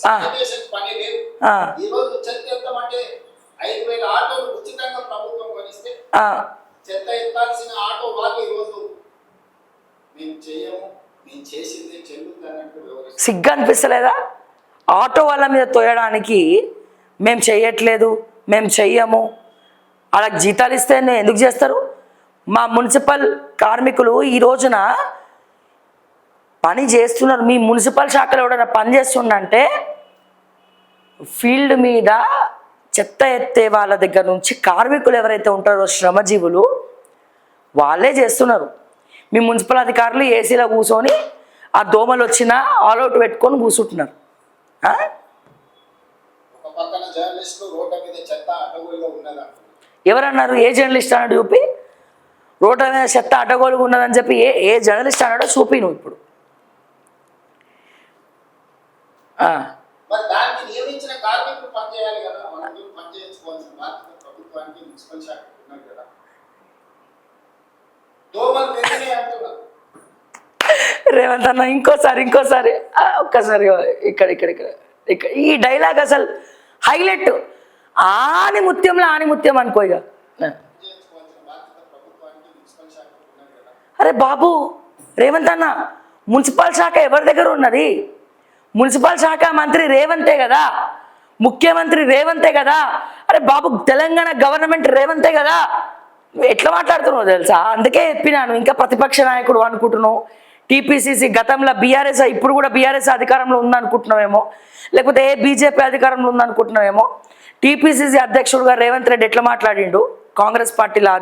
Sanitation పని లేదు. ఈ రోజు చెత్త ఎత్తమంటే 5,000 ఆటోలు ఉచితంగా ప్రభుత్వం కొనిస్తే చెత్త ఎత్తాల్సిన ఆటో వాళ్ళు ఈ రోజు మేము చేయము, మేము చేసింది చెల్లుంది అన్నట్టు వివరిస్తారు. సిగ్గు అనిపిస్తలేదా? ఆటో వాళ్ళ మీద తోయడానికి మేము చెయ్యట్లేదు, మేము చెయ్యము, వాళ్ళకి జీతాలు ఇస్తే ఎందుకు చేస్తారు? మా మున్సిపల్ కార్మికులు ఈ రోజున పని చేస్తున్నారు. మీ మున్సిపల్ శాఖలో ఎవరైనా పని చేస్తుండంటే ఫీల్డ్ మీద చెత్త ఎత్తే వాళ్ళ దగ్గర నుంచి కార్మికులు ఎవరైతే ఉంటారో శ్రమజీవులు వాళ్ళే చేస్తున్నారు. మీ మున్సిపల్ అధికారులు ఏసీలో కూర్చొని ఆ దోమలు వచ్చినా ఆల్అవుట్ పెట్టుకొని కూర్చుంటున్నారు. ఎవరన్నారు? ఏ జర్నలిస్ట్ అన్నాడు చూపి? రోడ్ల మీద చెత్త అడ్డగోలుగా ఉన్నదని చెప్పి ఏ జర్నలిస్ట్ అన్నాడో చూపి నువ్వు ఇప్పుడు. రేవంత్ అన్న ఇంకోసారి ఒక్కసారి ఇక్కడ ఈ డైలాగ్ అసలు హైలైట్. ఆనిముత్యం అనుకో ఇక. అరే బాబు రేవంత్ అన్న, మున్సిపల్ శాఖ ఎవరి దగ్గర ఉన్నది? మున్సిపల్ శాఖ మంత్రి రేవంతే కదా, ముఖ్యమంత్రి రేవంతే కదా. అరే బాబు తెలంగాణ గవర్నమెంట్ రేవంతే కదా. ఎట్లా మాట్లాడుతున్నావు తెలుసా? అందుకే చెప్పినాను ఇంకా ప్రతిపక్ష నాయకుడు అనుకుంటున్నావు. టీపీసీసీ గతంలో బీఆర్ఎస్, ఇప్పుడు కూడా బీఆర్ఎస్ అధికారంలో ఉందనుకుంటున్నావేమో, లేకపోతే బీజేపీ అధికారంలో ఉందనుకుంటున్నావేమో. టీపీసీసీ అధ్యక్షుడుగా రేవంత్ రెడ్డి ఎట్లా మాట్లాడిండు? కాంగ్రెస్ పార్టీలో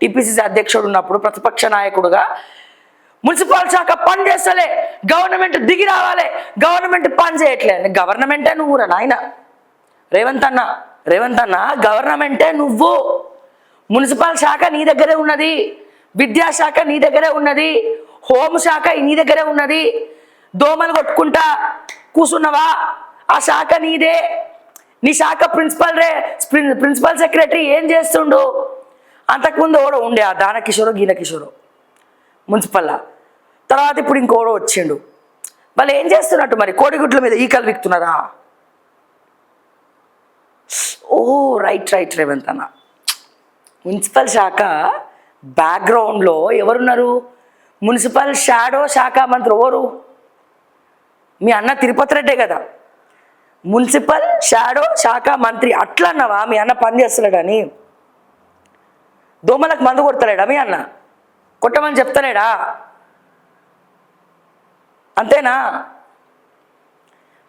టీపీసీసీ అధ్యక్షుడు ఉన్నప్పుడు ప్రతిపక్ష నాయకుడుగా మున్సిపల్ శాఖ పని చేస్తలే, గవర్నమెంట్ దిగి రావాలి, గవర్నమెంట్ పని చేయట్లే. గవర్నమెంటే నువ్వు రా నాయన. రేవంత్ అన్న గవర్నమెంటే నువ్వు. మున్సిపల్ శాఖ నీ దగ్గరే ఉన్నది, విద్యాశాఖ నీ దగ్గరే ఉన్నది, హోంశాఖ నీ దగ్గరే ఉన్నది. దోమలు కొట్టుకుంటా కూర్చున్నావా? ఆ శాఖ నీదే. నీ శాఖ ప్రిన్సిపల్ సెక్రటరీ ఏం చేస్తుండు? అంతకుముందు ఎవడో ఉండే ఆ దానకిషోరో గీనకిషోరో మున్సిపల్లా, తర్వాత ఇప్పుడు ఇంకోడో వచ్చిండు. వాళ్ళు ఏం చేస్తున్నట్టు మరి? కోడిగుడ్ల మీద ఈకలు విక్తున్నారా? ఓ రైట్ రేవంత్ అన్న, మున్సిపల్ శాఖ బ్యాక్గ్రౌండ్లో ఎవరున్నారు? మున్సిపల్ షాడో శాఖ మంత్రి ఎవరు? మీ అన్న తిరుపతి రెడ్డే కదా మున్సిపల్ షాడో శాఖ మంత్రి. అట్లా అన్నావా? మీ అన్న పని చేస్తలేడని? దోమలకు మందు కొడతలేడా మీ అన్న? కొట్టమని చెప్తలేడా? అంతేనా?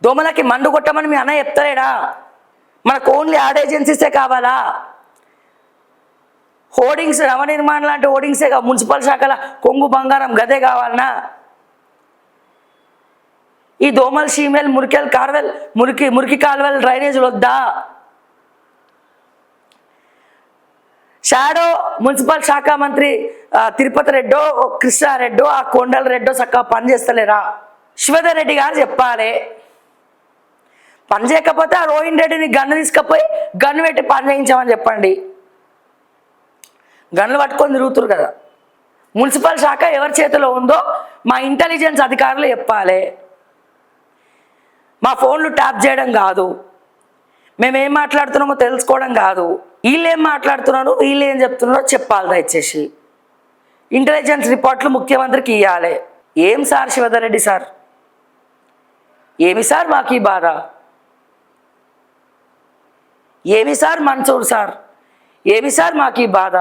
దోమలకి మందు కొట్టమని మీ అన్న చెప్తలేడా? మనకు ఓన్లీ యాడ్ ఏజెన్సీసే కావాలా? హోర్డింగ్స్, నవనిర్మాణం లాంటి హోర్డింగ్సే కావు. మున్సిపల్ శాఖల కొంగు బంగారం గదే కావాలనా? ఈ దోమల్ షీమేల్ మురికి కాల్వెల్ డ్రైనేజీలు వద్దా? షాడో మున్సిపల్ శాఖ మంత్రి తిరుపతి రెడ్డో కృష్ణారెడ్డో ఆ కొండల రెడ్డో చక్కగా పనిచేస్తలేరా? శివధర్ రెడ్డి గారు చెప్పాలి. పని చేయకపోతే ఆ రోహిన్ రెడ్డిని గన్ను తీసుకపోయి గన్ను పెట్టి పని చేయించామని చెప్పండి. గన్నులు పట్టుకొని తిరుగుతురు కదా. మున్సిపల్ శాఖ ఎవరి చేతిలో ఉందో మా ఇంటెలిజెన్స్ అధికారులు చెప్పాలి. మా ఫోన్లు ట్యాప్ చేయడం కాదు, మేమేం మాట్లాడుతున్నామో తెలుసుకోవడం కాదు. వీళ్ళు ఏం మాట్లాడుతున్నారు, వీళ్ళు ఏం చెప్తున్నారో చెప్పాలి. దయచేసి ఇంటెలిజెన్స్ రిపోర్ట్లు ముఖ్యమంత్రికి ఇవ్వాలి. ఏం సార్ శివధర్ రెడ్డి సార్, ఏమి సార్ మాకు ఈ బాధ? ఏమి సార్ మన్సూర్ సార్, ఏమి సార్ మాకు ఈ బాధ?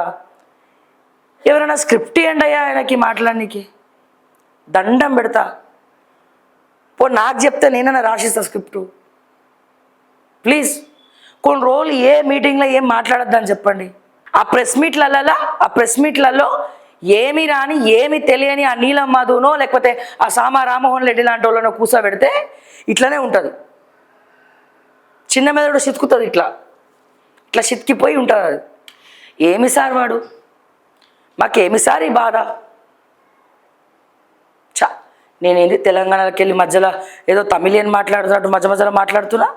ఎవరైనా స్క్రిప్ట్ ఇవ్వండి అయ్యా ఆయనకి మాట్లాడడానికి, దండం పెడతా. పో నాకు చెప్తే నేనైనా రాసిస్తా స్క్రిప్టు. ప్లీజ్ కొన్ని రోజులు ఏ మీటింగ్లో ఏం మాట్లాడొద్దని చెప్పండి. ఆ ప్రెస్ మీట్లలో ఏమి రాని ఏమి తెలియని ఆ నీలం మధునో లేకపోతే ఆ సామా రామమోహన్ రెడ్డి లాంటి వాళ్ళనో కూర్చోబెడితే ఇట్లనే ఉంటుంది. చిన్న మెదడు సితుకుతుంది, ఇట్లా సితికిపోయి ఉంటుంది. అది ఏమి సార్ వాడు, మాకేమి సార్ ఈ బాధ? నేనేంది తెలంగాణకి వెళ్ళి మధ్యలో ఏదో తమిళియన్ మాట్లాడుతున్నట్టు మధ్యలో మాట్లాడుతున్నా.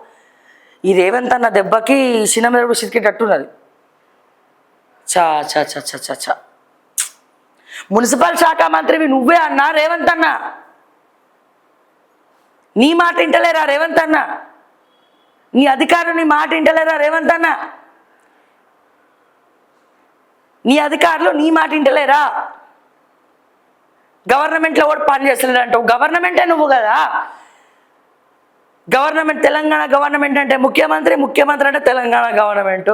ఈ రేవంత్ అన్న దెబ్బకి చిన్న మెదడు సితికేటట్టున్నది. చా చా చా చా చా చా మున్సిపల్ శాఖ మంత్రివి నువ్వే అన్నా రేవంత్ అన్న. నీ మాట వింటలేరా రేవంత్ అన్న? నీ అధికారులు నీ మాట వింటలేరా రేవంత్ అన్న? నీ అధికారులు నీ మాట వింటలేరా? గవర్నమెంట్లో కూడా పని చేస్తలేదంటావు. గవర్నమెంటే నువ్వు కదా. గవర్నమెంట్ తెలంగాణ గవర్నమెంట్ అంటే ముఖ్యమంత్రి, ముఖ్యమంత్రి అంటే తెలంగాణ గవర్నమెంట్,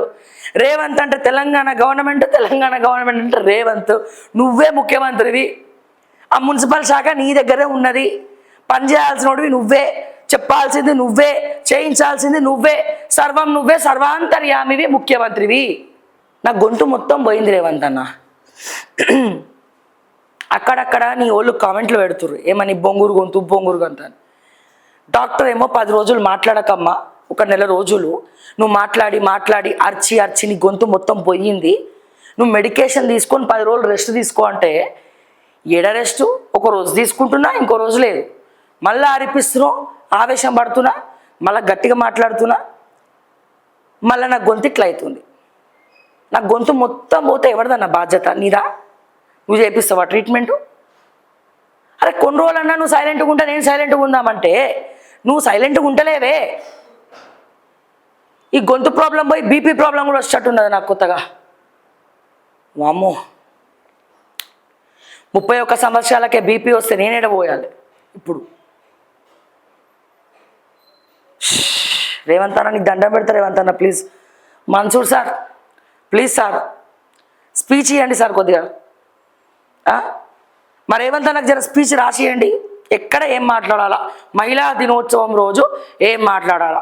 రేవంత్ అంటే తెలంగాణ గవర్నమెంట్, తెలంగాణ గవర్నమెంట్ అంటే రేవంత్. నువ్వే ముఖ్యమంత్రివి. ఆ మున్సిపల్ శాఖ నీ దగ్గరే ఉన్నది. పని చేయాల్సినవి నువ్వే, చెప్పాల్సింది నువ్వే, చేయించాల్సింది నువ్వే, సర్వం నువ్వే, సర్వాంతర్యామివి, ముఖ్యమంత్రివి. నా గొంతు మొత్తం పోయింది రేవంత్ అన్న. అక్కడక్కడ నీ వాళ్ళు కామెంట్లు పెడుతుర్రు ఏమని, బొంగూరు గొంతు బొంగూరు గొంతు అని. డాక్టర్ ఏమో 10 రోజులు మాట్లాడకమ్మా, ఒక నెల రోజులు నువ్వు మాట్లాడి మాట్లాడి అర్చి అర్చి నీ గొంతు మొత్తం పోయింది, నువ్వు మెడికేషన్ తీసుకొని 10 రోజులు రెస్ట్ తీసుకో అంటే, ఏడ రెస్టు? ఒక రోజు తీసుకుంటున్నా, ఇంకో రోజు లేదు. మళ్ళీ అరిపిస్తున్నావు, ఆవేశం పడుతున్నా, మళ్ళీ గట్టిగా మాట్లాడుతున్నా, మళ్ళీ నా గొంతు ఇట్లా అవుతుంది. నా గొంతు మొత్తం పోతే ఎవరిదన్న బాధ్యత? నీదా? నువ్వు చేపిస్తావా ట్రీట్మెంటు? అరే కొన్ని రోజులన్నా నువ్వు సైలెంట్గా ఉంటా, నేను సైలెంట్గా ఉందామంటే నువ్వు సైలెంట్గా ఉంటలేవే. ఈ గొంతు ప్రాబ్లం పోయి బీపీ ప్రాబ్లం కూడా వచ్చేటట్టున్నది నాకు కొత్తగా. వామ్మో, 31 సంవత్సరాలకే బీపీ వస్తే నేనేడ పోయాలి ఇప్పుడు? రేవంత్ అన్న నీకు దండం పెడతా రేవంత్ అన్న, please. Mansoor sir please sir, speech ఇవ్వండి సార్ కొద్దిగా. మరి రేవంత్ అన్నకు జర స్పీచ్ రాసియండి. ఎక్కడ ఏం మాట్లాడాలా, మహిళా దినోత్సవం రోజు ఏం మాట్లాడాలా,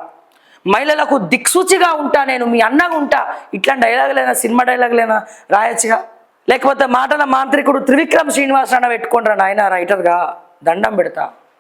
మహిళలకు దిక్సూచిగా ఉంటా, నేను మీ అన్నగా ఉంటా, ఇట్లాంటి డైలాగులైనా, సినిమా డైలాగులైనా రాయొచ్చుగా. లేకపోతే మాటల మాంత్రికుడు త్రివిక్రమ్ శ్రీనివాస్ అన్న పెట్టుకుంటారా నాయన రైటర్గా, దండం పెడతా.